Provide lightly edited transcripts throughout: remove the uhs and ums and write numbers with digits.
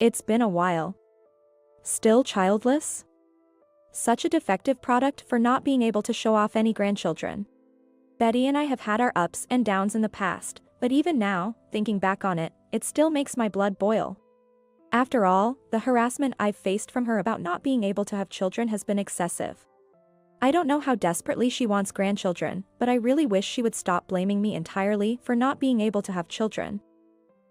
It's been a while. Still childless? Such a defective product for not being able to show off any grandchildren. Betty and I have had our ups and downs in the past, but even now, thinking back on it, it still makes my blood boil. After all, the harassment I've faced from her about not being able to have children has been excessive. I don't know how desperately she wants grandchildren, but I really wish she would stop blaming me entirely for not being able to have children.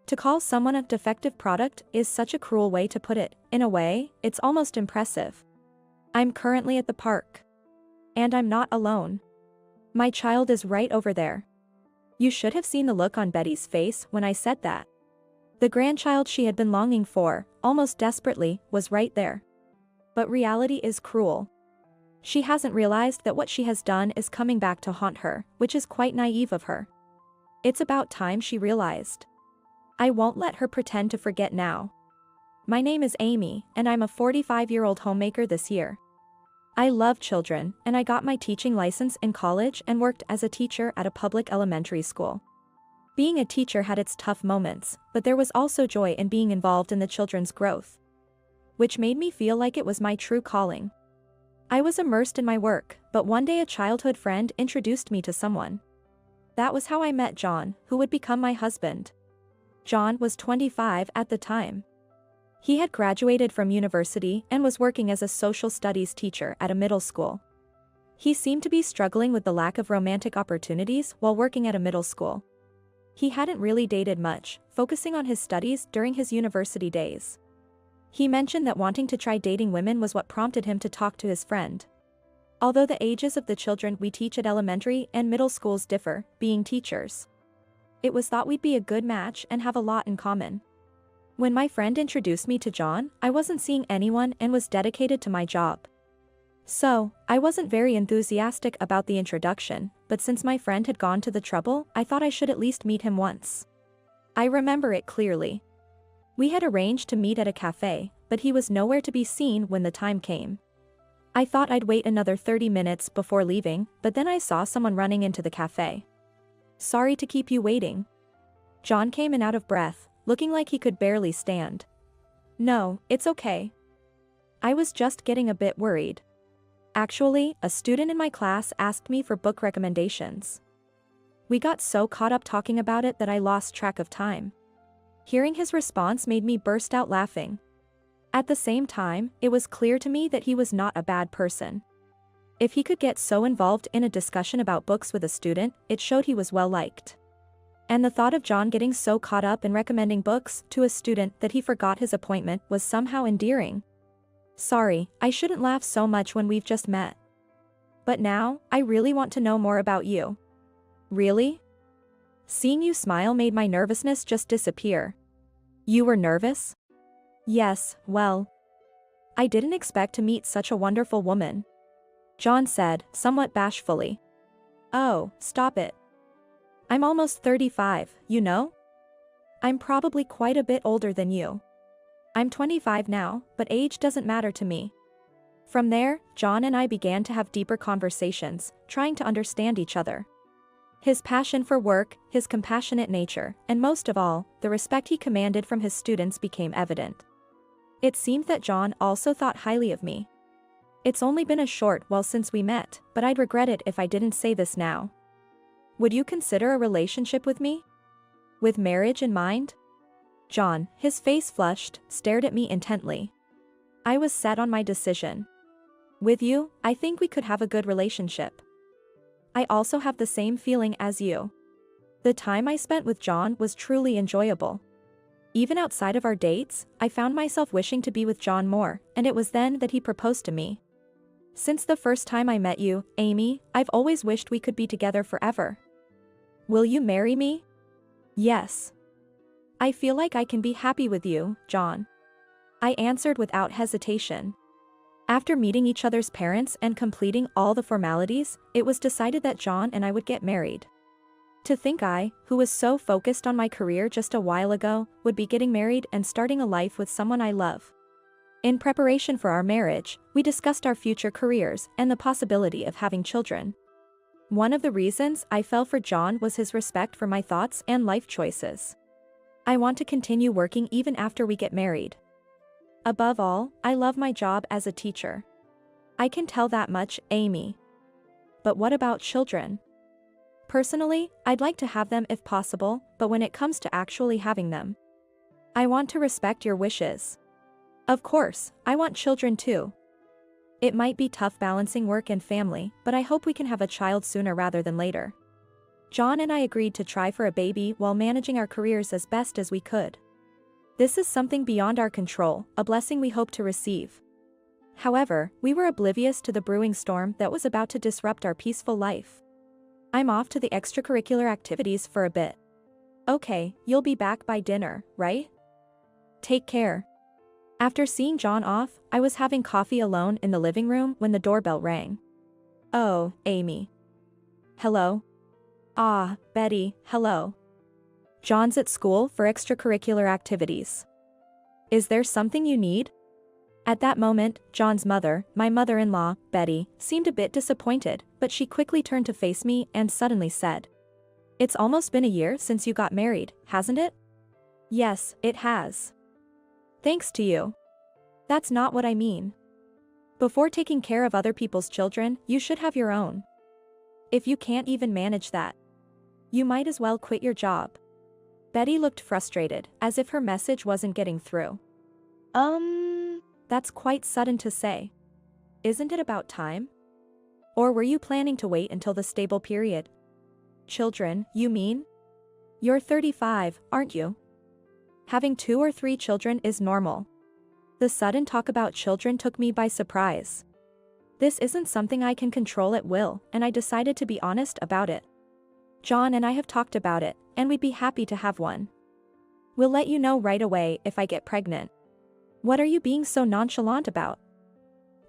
To call someone a defective product is such a cruel way to put it. In a way, it's almost impressive. I'm currently at the park. And I'm not alone. My child is right over there. You should have seen the look on Betty's face when I said that. The grandchild she had been longing for, almost desperately, was right there. But reality is cruel. She hasn't realized that what she has done is coming back to haunt her, which is quite naive of her. It's about time she realized. I won't let her pretend to forget now. My name is Amy, and I'm a 45-year-old homemaker this year. I love children, and I got my teaching license in college and worked as a teacher at a public elementary school. Being a teacher had its tough moments, but there was also joy in being involved in the children's growth, which made me feel like it was my true calling. I was immersed in my work, but one day a childhood friend introduced me to someone. That was how I met John, who would become my husband. John was 25 at the time. He had graduated from university and was working as a social studies teacher at a middle school. He seemed to be struggling with the lack of romantic opportunities while working at a middle school. He hadn't really dated much, focusing on his studies during his university days. He mentioned that wanting to try dating women was what prompted him to talk to his friend. Although the ages of the children we teach at elementary and middle schools differ, being teachers, it was thought we'd be a good match and have a lot in common. When my friend introduced me to John, I wasn't seeing anyone and was dedicated to my job. So, I wasn't very enthusiastic about the introduction, but since my friend had gone to the trouble, I thought I should at least meet him once. I remember it clearly. We had arranged to meet at a cafe, but he was nowhere to be seen when the time came. I thought I'd wait another 30 minutes before leaving, but then I saw someone running into the cafe. Sorry to keep you waiting. John came in out of breath, looking like he could barely stand. No, it's okay. I was just getting a bit worried. Actually, a student in my class asked me for book recommendations. We got so caught up talking about it that I lost track of time. Hearing his response made me burst out laughing. At the same time, it was clear to me that he was not a bad person. If he could get so involved in a discussion about books with a student, it showed he was well liked. And the thought of John getting so caught up in recommending books to a student that he forgot his appointment was somehow endearing. Sorry, I shouldn't laugh so much when we've just met. But now, I really want to know more about you. Really? Seeing you smile made my nervousness just disappear. You were nervous? Yes, well, I didn't expect to meet such a wonderful woman, John said, somewhat bashfully. Oh, stop it. I'm almost 35, you know? I'm probably quite a bit older than you. I'm 25 now, but age doesn't matter to me. From there, John and I began to have deeper conversations, trying to understand each other. His passion for work, his compassionate nature, and most of all, the respect he commanded from his students became evident. It seemed that John also thought highly of me. It's only been a short while since we met, but I'd regret it if I didn't say this now. Would you consider a relationship with me? With marriage in mind? John, his face flushed, stared at me intently. I was set on my decision. With you, I think we could have a good relationship. I also have the same feeling as you. The time I spent with John was truly enjoyable. Even outside of our dates, I found myself wishing to be with John more, and it was then that he proposed to me. Since the first time I met you, Amy, I've always wished we could be together forever. Will you marry me? Yes. I feel like I can be happy with you, John. I answered without hesitation. After meeting each other's parents and completing all the formalities, it was decided that John and I would get married. To think I, who was so focused on my career just a while ago, would be getting married and starting a life with someone I love. In preparation for our marriage, we discussed our future careers and the possibility of having children. One of the reasons I fell for John was his respect for my thoughts and life choices. I want to continue working even after we get married. Above all, I love my job as a teacher. I can tell that much, Amy. But what about children? Personally, I'd like to have them if possible, but when it comes to actually having them, I want to respect your wishes. Of course, I want children too. It might be tough balancing work and family, but I hope we can have a child sooner rather than later. John and I agreed to try for a baby while managing our careers as best as we could. This is something beyond our control, a blessing we hope to receive. However, we were oblivious to the brewing storm that was about to disrupt our peaceful life. I'm off to the extracurricular activities for a bit. Okay, you'll be back by dinner, right? Take care. After seeing John off, I was having coffee alone in the living room when the doorbell rang. Oh, Amy. Hello? Ah, Betty, hello. John's at school for extracurricular activities. Is there something you need? At that moment, John's mother, my mother-in-law, Betty, seemed a bit disappointed, but she quickly turned to face me and suddenly said, "It's almost been a year since you got married, hasn't it?" "Yes, it has." "Thanks to you." "That's not what I mean. Before taking care of other people's children, you should have your own. If you can't even manage that, you might as well quit your job." Betty looked frustrated, as if her message wasn't getting through. That's quite sudden to say. Isn't it about time? Or were you planning to wait until the stable period? Children, you mean? You're 35, aren't you? Having 2 or 3 children is normal. The sudden talk about children took me by surprise. This isn't something I can control at will, and I decided to be honest about it. John and I have talked about it, and we'd be happy to have one. We'll let you know right away if I get pregnant. What are you being so nonchalant about?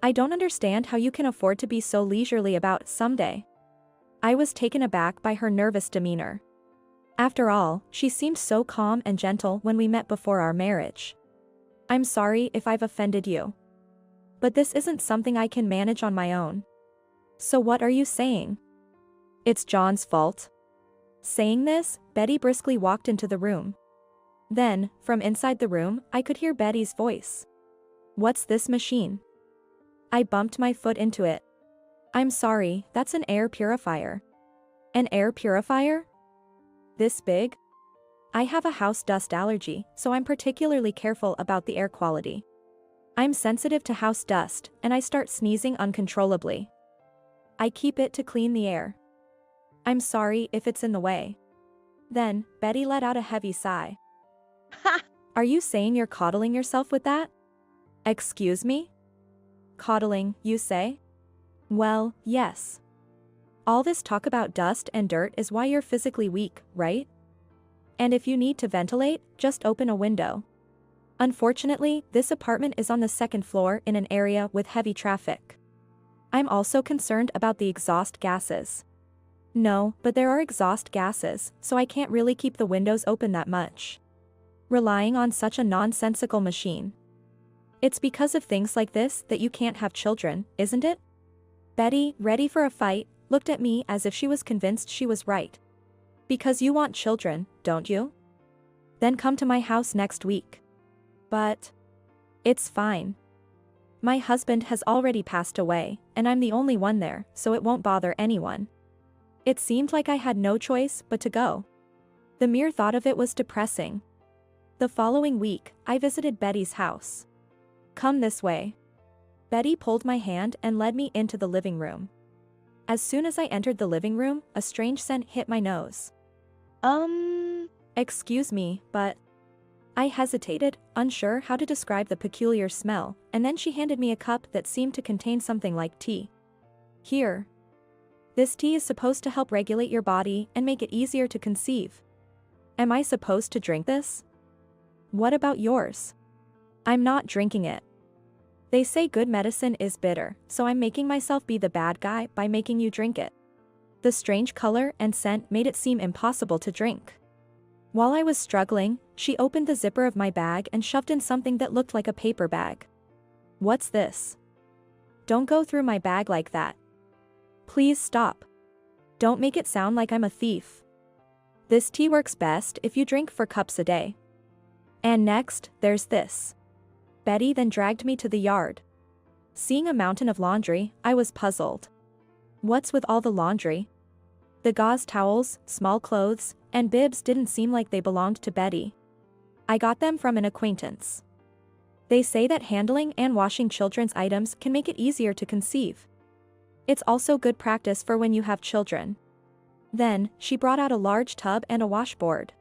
I don't understand how you can afford to be so leisurely about someday. I was taken aback by her nervous demeanor. After all, she seemed so calm and gentle when we met before our marriage. I'm sorry if I've offended you. But this isn't something I can manage on my own. So what are you saying? It's John's fault? Saying this, Betty briskly walked into the room. Then, from inside the room, I could hear Betty's voice. "What's this machine?" I bumped my foot into it. "I'm sorry, that's an air purifier." "An air purifier? This big?" I have a house dust allergy, so I'm particularly careful about the air quality. I'm sensitive to house dust, and I start sneezing uncontrollably. I keep it to clean the air. I'm sorry if it's in the way. Then, Betty let out a heavy sigh. Ha! Are you saying you're coddling yourself with that? Excuse me? Coddling, you say? Well, yes. All this talk about dust and dirt is why you're physically weak, right? And if you need to ventilate, just open a window. Unfortunately, this apartment is on the 2nd floor in an area with heavy traffic. I'm also concerned about the exhaust gases. No, but there are exhaust gases, so I can't really keep the windows open that much. Relying on such a nonsensical machine. It's because of things like this that you can't have children, isn't it? Betty, ready for a fight, looked at me as if she was convinced she was right. Because you want children, don't you? Then come to my house next week. But it's fine. My husband has already passed away, and I'm the only one there, so it won't bother anyone. It seemed like I had no choice but to go. The mere thought of it was depressing. The following week, I visited Betty's house. Come this way. Betty pulled my hand and led me into the living room. As soon as I entered the living room, a strange scent hit my nose. Excuse me, but... I hesitated, unsure how to describe the peculiar smell, and then she handed me a cup that seemed to contain something like tea. Here. This tea is supposed to help regulate your body and make it easier to conceive. Am I supposed to drink this? What about yours? I'm not drinking it. They say good medicine is bitter, so I'm making myself be the bad guy by making you drink it. The strange color and scent made it seem impossible to drink. While I was struggling, she opened the zipper of my bag and shoved in something that looked like a paper bag. What's this? Don't go through my bag like that. Please stop. Don't make it sound like I'm a thief. This tea works best if you drink 4 cups a day. And next, there's this. Betty then dragged me to the yard. Seeing a mountain of laundry, I was puzzled. What's with all the laundry? The gauze towels, small clothes, and bibs didn't seem like they belonged to Betty. I got them from an acquaintance. They say that handling and washing children's items can make it easier to conceive. It's also good practice for when you have children. Then, she brought out a large tub and a washboard.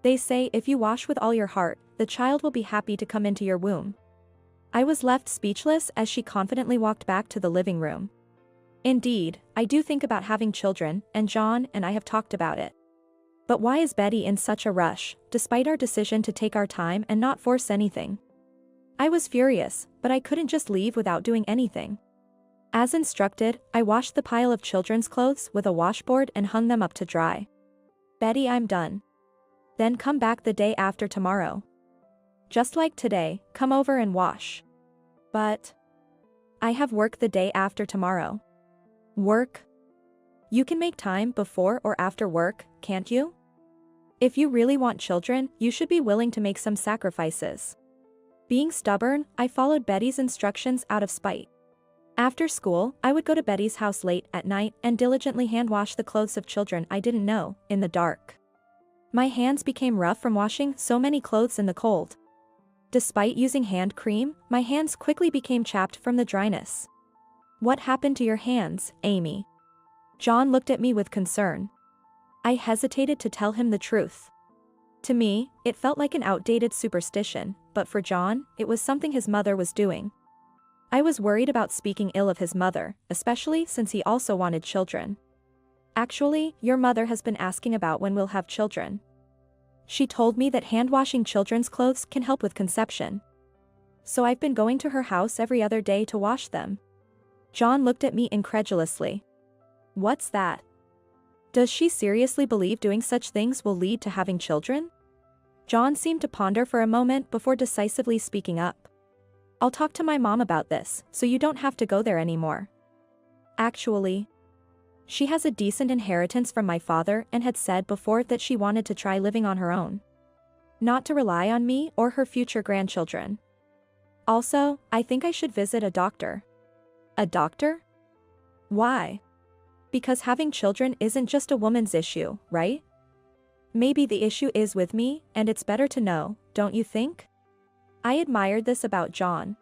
They say if you wash with all your heart, the child will be happy to come into your womb. I was left speechless as she confidently walked back to the living room. Indeed, I do think about having children, and John and I have talked about it. But why is Betty in such a rush, despite our decision to take our time and not force anything? I was furious, but I couldn't just leave without doing anything. As instructed, I washed the pile of children's clothes with a washboard and hung them up to dry. Betty, I'm done. Then come back the day after tomorrow. Just like today, come over and wash. But I have work the day after tomorrow. Work? You can make time before or after work, can't you? If you really want children, you should be willing to make some sacrifices. Being stubborn, I followed Betty's instructions out of spite. After school, I would go to Betty's house late at night and diligently hand wash the clothes of children I didn't know, in the dark. My hands became rough from washing so many clothes in the cold. Despite using hand cream, my hands quickly became chapped from the dryness. What happened to your hands, Amy? John looked at me with concern. I hesitated to tell him the truth. To me, it felt like an outdated superstition, but for John, it was something his mother was doing. I was worried about speaking ill of his mother, especially since he also wanted children. Actually, your mother has been asking about when we'll have children. She told me that hand-washing children's clothes can help with conception. So I've been going to her house every other day to wash them. John looked at me incredulously. What's that? Does she seriously believe doing such things will lead to having children? John seemed to ponder for a moment before decisively speaking up. I'll talk to my mom about this, so you don't have to go there anymore. Actually, she has a decent inheritance from my father and had said before that she wanted to try living on her own. Not to rely on me or her future grandchildren. Also, I think I should visit a doctor. A doctor? Why? Because having children isn't just a woman's issue, right? Maybe the issue is with me, and it's better to know, don't you think? I admired this about John.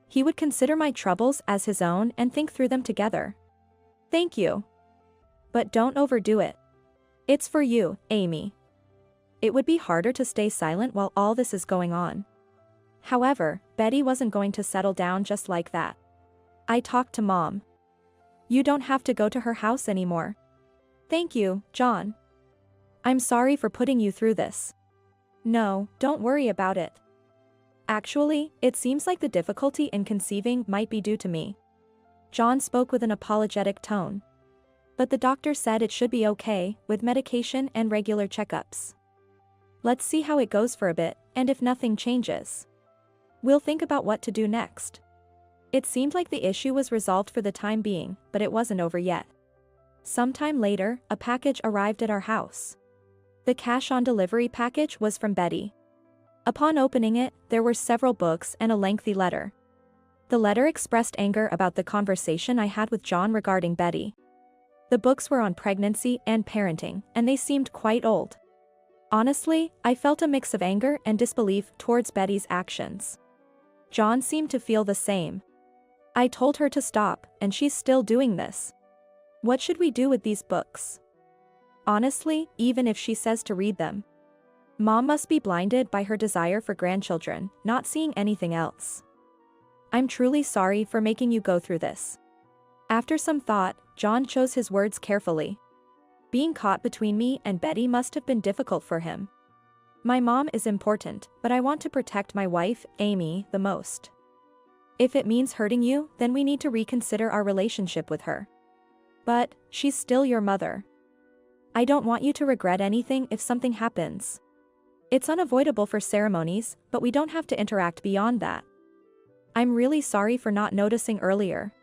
He would consider my troubles as his own and think through them together. Thank you. But don't overdo it. It's for you, Amy. It would be harder to stay silent while all this is going on. However, Betty wasn't going to settle down just like that. I talked to Mom. You don't have to go to her house anymore. Thank you, John. I'm sorry for putting you through this. No, don't worry about it. Actually, it seems like the difficulty in conceiving might be due to me. John spoke with an apologetic tone. But the doctor said it should be okay, with medication and regular checkups. Let's see how it goes for a bit, and if nothing changes, we'll think about what to do next. It seemed like the issue was resolved for the time being, but it wasn't over yet. Sometime later, a package arrived at our house. The cash-on-delivery package was from Betty. Upon opening it, there were several books and a lengthy letter. The letter expressed anger about the conversation I had with John regarding Betty. The books were on pregnancy and parenting, and they seemed quite old. Honestly, I felt a mix of anger and disbelief towards Betty's actions. John seemed to feel the same. I told her to stop, and she's still doing this. What should we do with these books? Honestly, even if she says to read them, Mom must be blinded by her desire for grandchildren, not seeing anything else. I'm truly sorry for making you go through this. After some thought, John chose his words carefully. Being caught between me and Betty must have been difficult for him. My mom is important, but I want to protect my wife, Amy, the most. If it means hurting you, then we need to reconsider our relationship with her. But, she's still your mother. I don't want you to regret anything if something happens. It's unavoidable for ceremonies, but we don't have to interact beyond that. I'm really sorry for not noticing earlier.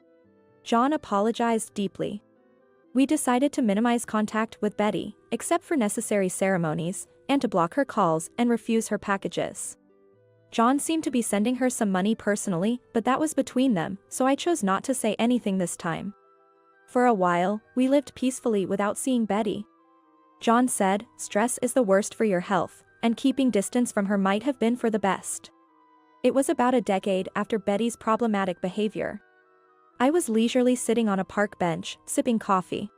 John apologized deeply. We decided to minimize contact with Betty, except for necessary ceremonies, and to block her calls and refuse her packages. John seemed to be sending her some money personally, but that was between them, so I chose not to say anything this time. For a while, we lived peacefully without seeing Betty. John said, stress is the worst for your health, and keeping distance from her might have been for the best. It was about a decade after Betty's problematic behavior. I was leisurely sitting on a park bench, sipping coffee.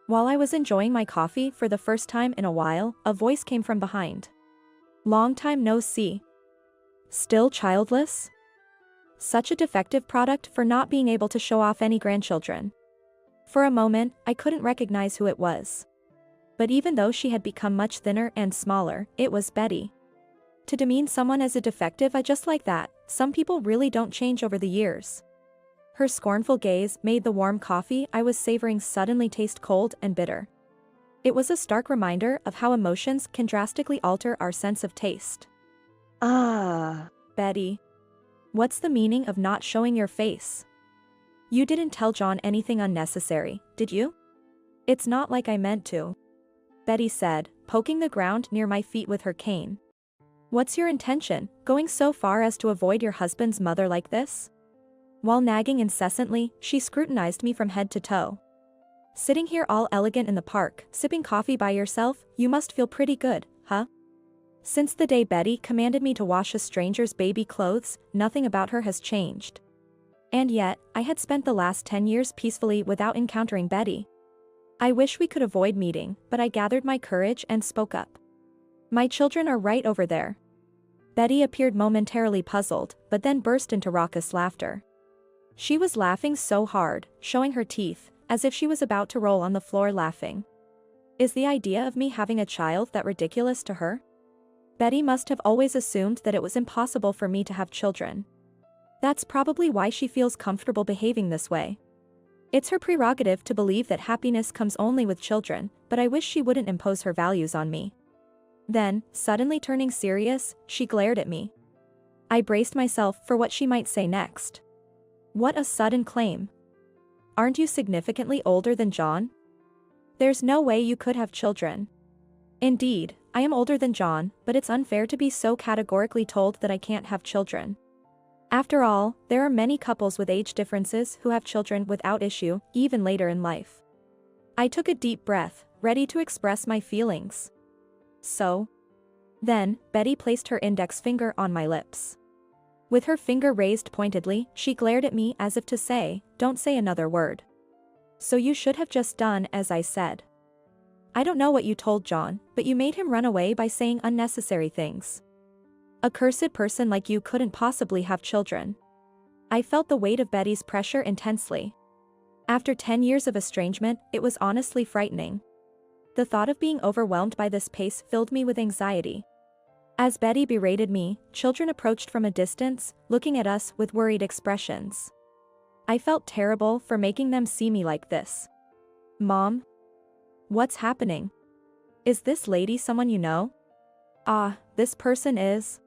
While I was enjoying my coffee for the first time in a while, a voice came from behind. Long time no see. Still childless? Such a defective product for not being able to show off any grandchildren. For a moment, I couldn't recognize who it was. But even though she had become much thinner and smaller, it was Betty. To demean someone as a defective just like that, some people really don't change over the years. Her scornful gaze made the warm coffee I was savoring suddenly taste cold and bitter. It was a stark reminder of how emotions can drastically alter our sense of taste. Betty. What's the meaning of not showing your face? You didn't tell John anything unnecessary, did you? It's not like I meant to. Betty said, poking the ground near my feet with her cane. What's your intention, going so far as to avoid your husband's mother like this? While nagging incessantly, she scrutinized me from head to toe. Sitting here all elegant in the park, sipping coffee by yourself, you must feel pretty good, huh? Since the day Betty commanded me to wash a stranger's baby clothes, nothing about her has changed. And yet, I had spent the last 10 years peacefully without encountering Betty. I wish we could avoid meeting, but I gathered my courage and spoke up. My children are right over there. Betty appeared momentarily puzzled, but then burst into raucous laughter. She was laughing so hard, showing her teeth, as if she was about to roll on the floor laughing. Is the idea of me having a child that ridiculous to her? Betty must have always assumed that it was impossible for me to have children. That's probably why she feels comfortable behaving this way. It's her prerogative to believe that happiness comes only with children, but I wish she wouldn't impose her values on me. Then, suddenly turning serious, she glared at me. I braced myself for what she might say next. What a sudden claim. Aren't you significantly older than John? There's no way you could have children. Indeed, I am older than John, but it's unfair to be so categorically told that I can't have children. After all, there are many couples with age differences who have children without issue, even later in life. I took a deep breath, ready to express my feelings. So? Then, Betty placed her index finger on my lips. With her finger raised pointedly, she glared at me as if to say, don't say another word. So you should have just done as I said. I don't know what you told John, but you made him run away by saying unnecessary things. A cursed person like you couldn't possibly have children. I felt the weight of Betty's pressure intensely. After 10 years of estrangement, it was honestly frightening. The thought of being overwhelmed by this pace filled me with anxiety. As Betty berated me, children approached from a distance, looking at us with worried expressions. I felt terrible for making them see me like this. Mom? What's happening? Is this lady someone you know? This person is.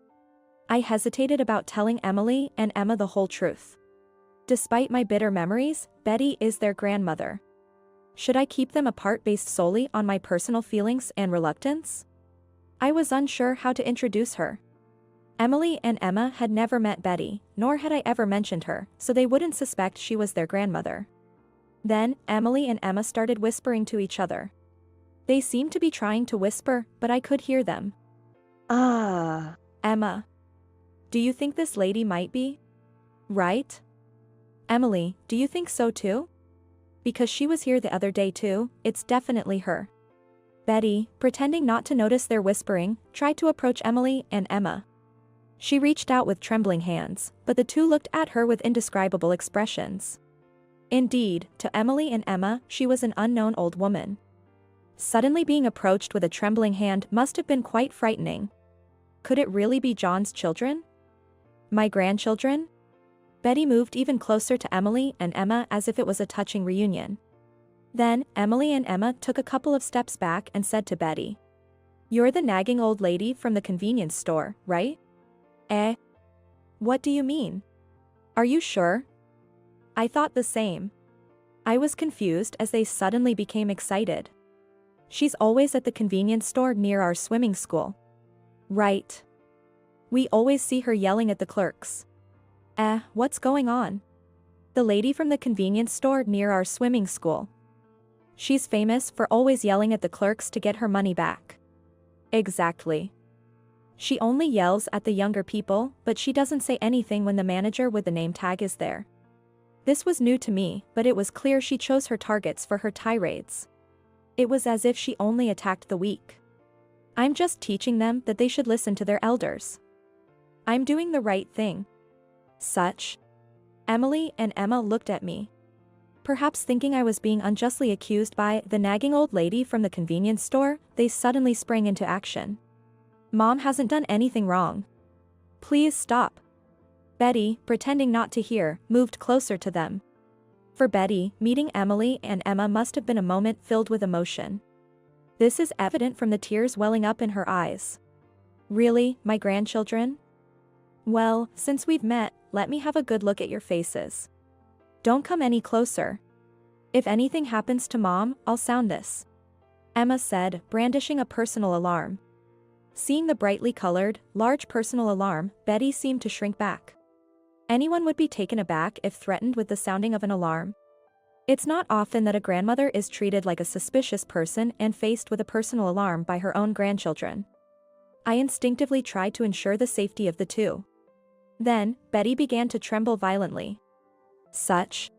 I hesitated about telling Emily and Emma the whole truth. Despite my bitter memories, Betty is their grandmother. Should I keep them apart based solely on my personal feelings and reluctance? I was unsure how to introduce her. Emily and Emma had never met Betty, nor had I ever mentioned her, so they wouldn't suspect she was their grandmother. Then, Emily and Emma started whispering to each other. They seemed to be trying to whisper, but I could hear them. Emma. Do you think this lady might be? Right? Emily, do you think so too? Because she was here the other day too, it's definitely her. Betty, pretending not to notice their whispering, tried to approach Emily and Emma. She reached out with trembling hands, but the two looked at her with indescribable expressions. Indeed, to Emily and Emma, she was an unknown old woman. Suddenly being approached with a trembling hand must have been quite frightening. Could it really be John's children? My grandchildren? Betty moved even closer to Emily and Emma as if it was a touching reunion. Then, Emily and Emma took a couple of steps back and said to Betty. You're the nagging old lady from the convenience store, right? What do you mean? Are you sure? I thought the same. I was confused as they suddenly became excited. She's always at the convenience store near our swimming school. Right. We always see her yelling at the clerks. What's going on? The lady from the convenience store near our swimming school. She's famous for always yelling at the clerks to get her money back. Exactly. She only yells at the younger people, but she doesn't say anything when the manager with the name tag is there. This was new to me, but it was clear she chose her targets for her tirades. It was as if she only attacked the weak. I'm just teaching them that they should listen to their elders. I'm doing the right thing. Such. Emily and Emma looked at me. Perhaps thinking I was being unjustly accused by the nagging old lady from the convenience store, they suddenly sprang into action. Mom hasn't done anything wrong. Please stop. Betty, pretending not to hear, moved closer to them. For Betty, meeting Emily and Emma must have been a moment filled with emotion. This is evident from the tears welling up in her eyes. Really, my grandchildren? Well, since we've met, let me have a good look at your faces. Don't come any closer. If anything happens to Mom, I'll sound this. Emma said, brandishing a personal alarm. Seeing the brightly colored, large personal alarm, Betty seemed to shrink back. Anyone would be taken aback if threatened with the sounding of an alarm. It's not often that a grandmother is treated like a suspicious person and faced with a personal alarm by her own grandchildren. I instinctively tried to ensure the safety of the two. Then, Betty began to tremble violently. Such.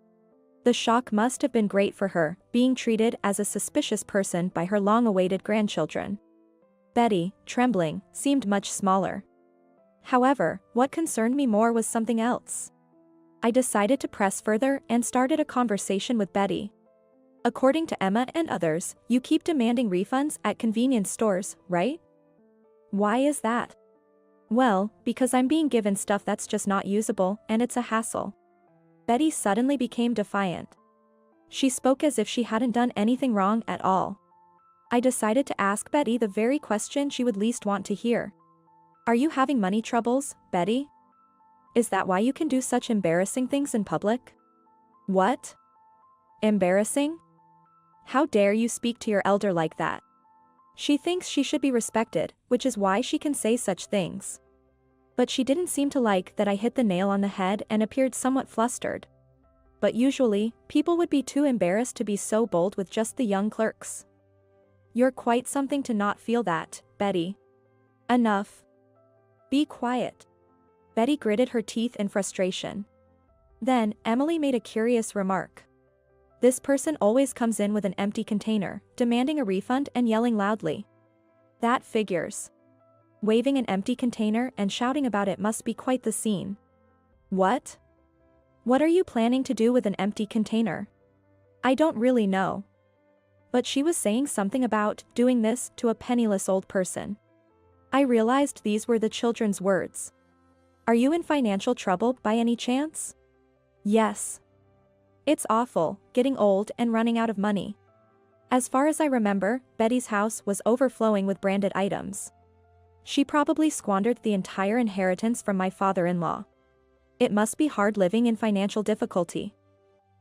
The shock must have been great for her, being treated as a suspicious person by her long-awaited grandchildren. Betty, trembling, seemed much smaller. However, what concerned me more was something else. I decided to press further and started a conversation with Betty. According to Emma and others, you keep demanding refunds at convenience stores, right? Why is that? Well, because I'm being given stuff that's just not usable, and it's a hassle. Betty suddenly became defiant. She spoke as if she hadn't done anything wrong at all. I decided to ask Betty the very question she would least want to hear. Are you having money troubles, Betty? Is that why you can do such embarrassing things in public? What? Embarrassing? How dare you speak to your elder like that? She thinks she should be respected, which is why she can say such things. But she didn't seem to like that I hit the nail on the head and appeared somewhat flustered. But usually, people would be too embarrassed to be so bold with just the young clerks. You're quite something to not feel that, Betty. Enough. Be quiet. Betty gritted her teeth in frustration. Then, Emily made a curious remark. This person always comes in with an empty container, demanding a refund and yelling loudly. That figures. Waving an empty container and shouting about it must be quite the scene. What? What are you planning to do with an empty container? I don't really know. But she was saying something about doing this to a penniless old person. I realized these were the children's words. Are you in financial trouble by any chance? Yes. It's awful, getting old and running out of money. As far as I remember, Betty's house was overflowing with branded items. She probably squandered the entire inheritance from my father-in-law. It must be hard living in financial difficulty.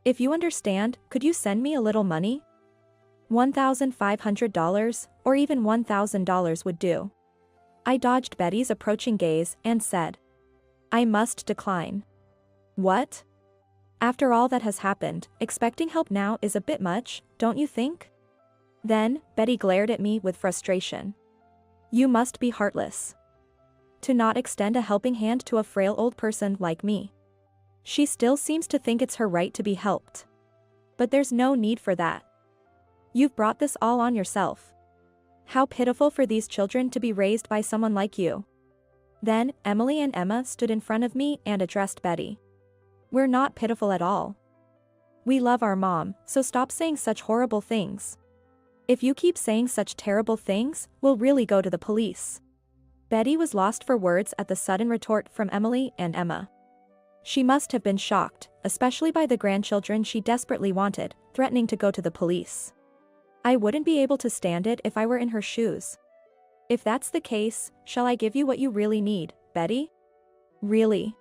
If you understand, could you send me a little money? $1,500, or even $1,000 would do. I dodged Betty's approaching gaze and said, I must decline. What? After all that has happened, expecting help now is a bit much, don't you think? Then, Betty glared at me with frustration. You must be heartless. To not extend a helping hand to a frail old person like me. She still seems to think it's her right to be helped. But there's no need for that. You've brought this all on yourself. How pitiful for these children to be raised by someone like you. Then, Emily and Emma stood in front of me and addressed Betty. We're not pitiful at all. We love our mom, so stop saying such horrible things. If you keep saying such terrible things, we'll really go to the police. Betty was lost for words at the sudden retort from Emily and Emma. She must have been shocked, especially by the grandchildren she desperately wanted, threatening to go to the police. I wouldn't be able to stand it if I were in her shoes. If that's the case, shall I give you what you really need, Betty? Really?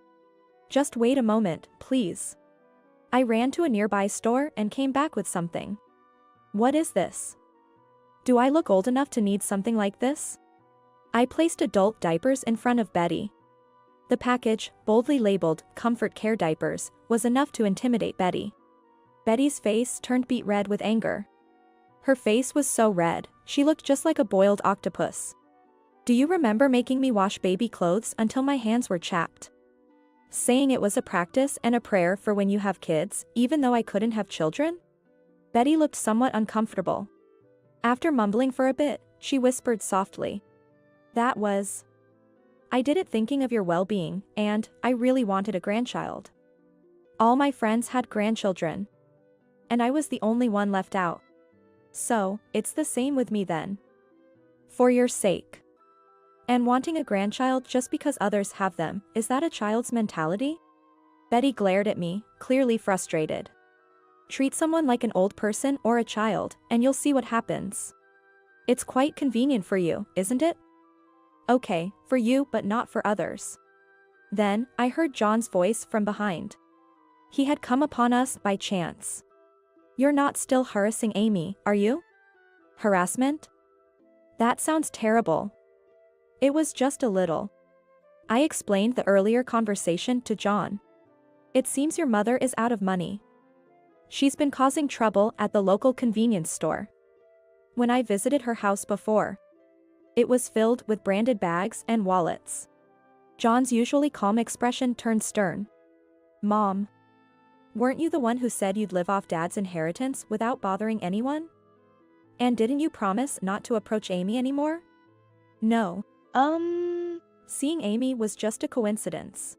Just wait a moment, please. I ran to a nearby store and came back with something. What is this? Do I look old enough to need something like this? I placed adult diapers in front of Betty. The package, boldly labeled Comfort Care Diapers, was enough to intimidate Betty. Betty's face turned beet red with anger. Her face was so red, she looked just like a boiled octopus. Do you remember making me wash baby clothes until my hands were chapped? Saying it was a practice and a prayer for when you have kids, even though I couldn't have children? Betty looked somewhat uncomfortable. After mumbling for a bit, she whispered softly. I did it thinking of your well-being, and I really wanted a grandchild. All my friends had grandchildren. And I was the only one left out. So, it's the same with me then. For your sake. And wanting a grandchild just because others have them, is that a child's mentality? Betty glared at me, clearly frustrated. Treat someone like an old person or a child, and you'll see what happens. It's quite convenient for you, isn't it? Okay, for you but not for others. Then, I heard John's voice from behind. He had come upon us by chance. You're not still harassing Amy, are you? Harassment? That sounds terrible. It was just a little. I explained the earlier conversation to John. It seems your mother is out of money. She's been causing trouble at the local convenience store. When I visited her house before, it was filled with branded bags and wallets. John's usually calm expression turned stern. Mom. Weren't you the one who said you'd live off Dad's inheritance without bothering anyone? And didn't you promise not to approach Amy anymore? No. Seeing Amy was just a coincidence.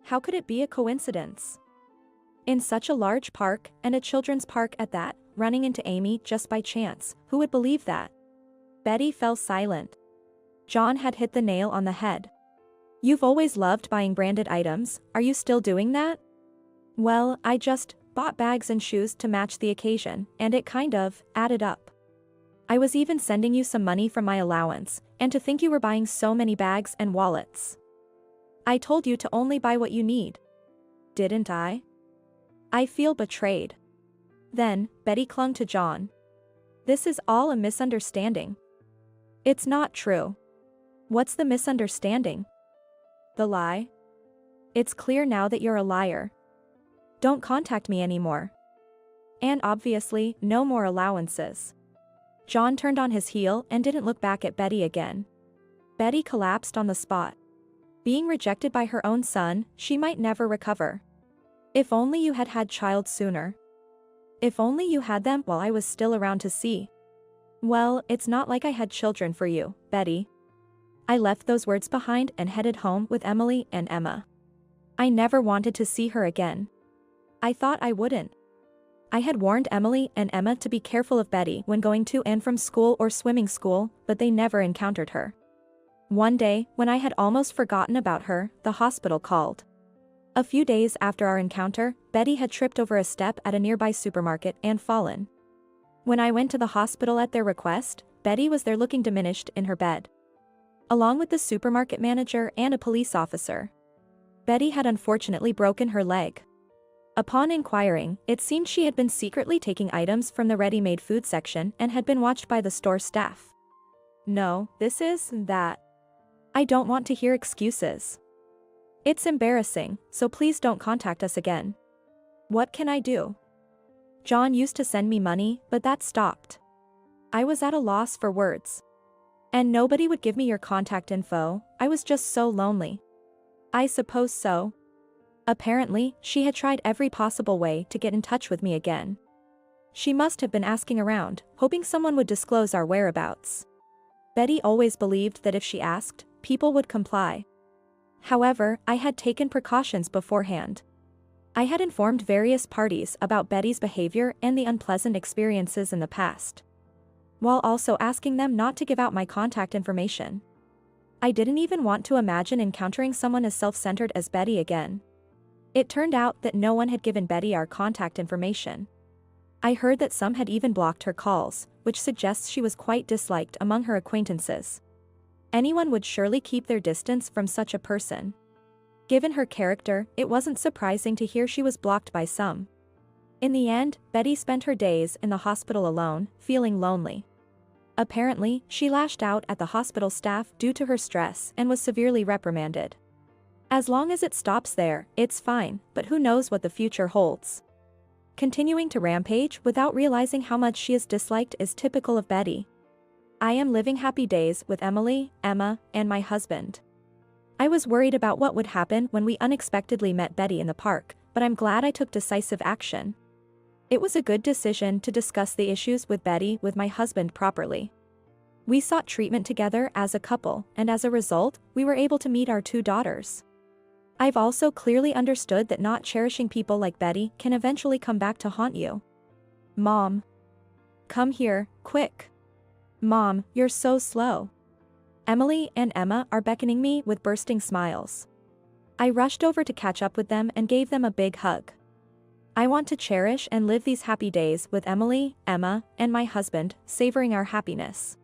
How could it be a coincidence? In such a large park, and a children's park at that, running into Amy just by chance, who would believe that? Betty fell silent. John had hit the nail on the head. You've always loved buying branded items, are you still doing that? Well, I just bought bags and shoes to match the occasion, and it kind of added up. I was even sending you some money from my allowance, and to think you were buying so many bags and wallets. I told you to only buy what you need. Didn't I? I feel betrayed. Then, Betty clung to John. This is all a misunderstanding. It's not true. What's the misunderstanding? The lie? It's clear now that you're a liar. Don't contact me anymore. And obviously, no more allowances. John turned on his heel and didn't look back at Betty again. Betty collapsed on the spot. Being rejected by her own son, she might never recover. If only you had had child sooner. If only you had them while I was still around to see. Well, it's not like I had children for you, Betty. I left those words behind and headed home with Emily and Emma. I never wanted to see her again. I thought I wouldn't. I had warned Emily and Emma to be careful of Betty when going to and from school or swimming school, but they never encountered her. One day, when I had almost forgotten about her, the hospital called. A few days after our encounter, Betty had tripped over a step at a nearby supermarket and fallen. When I went to the hospital at their request, Betty was there looking diminished in her bed, along with the supermarket manager and a police officer. Betty had unfortunately broken her leg. Upon inquiring, it seemed she had been secretly taking items from the ready-made food section and had been watched by the store staff. No, this is that. I don't want to hear excuses. It's embarrassing, so please don't contact us again. What can I do? John used to send me money, but that stopped. I was at a loss for words. And nobody would give me your contact info, I was just so lonely. I suppose so. Apparently, she had tried every possible way to get in touch with me again. She must have been asking around, hoping someone would disclose our whereabouts. Betty always believed that if she asked, people would comply. However, I had taken precautions beforehand. I had informed various parties about Betty's behavior and the unpleasant experiences in the past, while also asking them not to give out my contact information. I didn't even want to imagine encountering someone as self-centered as Betty again. It turned out that no one had given Betty our contact information. I heard that some had even blocked her calls, which suggests she was quite disliked among her acquaintances. Anyone would surely keep their distance from such a person. Given her character, it wasn't surprising to hear she was blocked by some. In the end, Betty spent her days in the hospital alone, feeling lonely. Apparently, she lashed out at the hospital staff due to her stress and was severely reprimanded. As long as it stops there, it's fine, but who knows what the future holds. Continuing to rampage without realizing how much she is disliked is typical of Betty. I am living happy days with Emily, Emma, and my husband. I was worried about what would happen when we unexpectedly met Betty in the park, but I'm glad I took decisive action. It was a good decision to discuss the issues with Betty with my husband properly. We sought treatment together as a couple, and as a result, we were able to meet our 2 daughters. I've also clearly understood that not cherishing people like Betty can eventually come back to haunt you. Mom. Come here, quick. Mom, you're so slow. Emily and Emma are beckoning me with bursting smiles. I rushed over to catch up with them and gave them a big hug. I want to cherish and live these happy days with Emily, Emma, and my husband, savoring our happiness.